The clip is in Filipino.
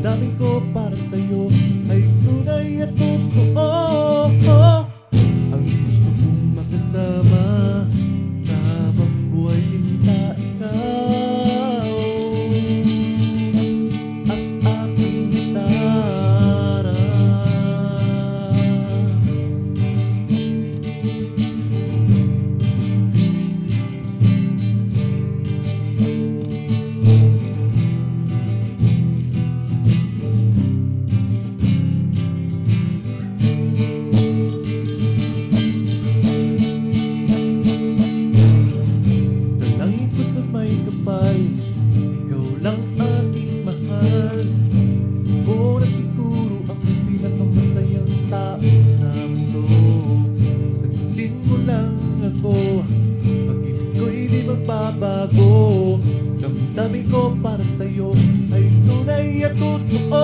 damdamin ko para sa'yo ay tunay at totoo. Ang gusto kong makasama sa habang buhay, sinta, ikaw at aking gitara. Dalangin ko sa may kapal, ikaw lang aking mahal. Ikaw na siguro ang pinakamasayang tao sa mundo. Sagutin mo lang ako, pag-ibig ko'y di magbabago. Damdamin ko para sa'yo ay tunay at totoo.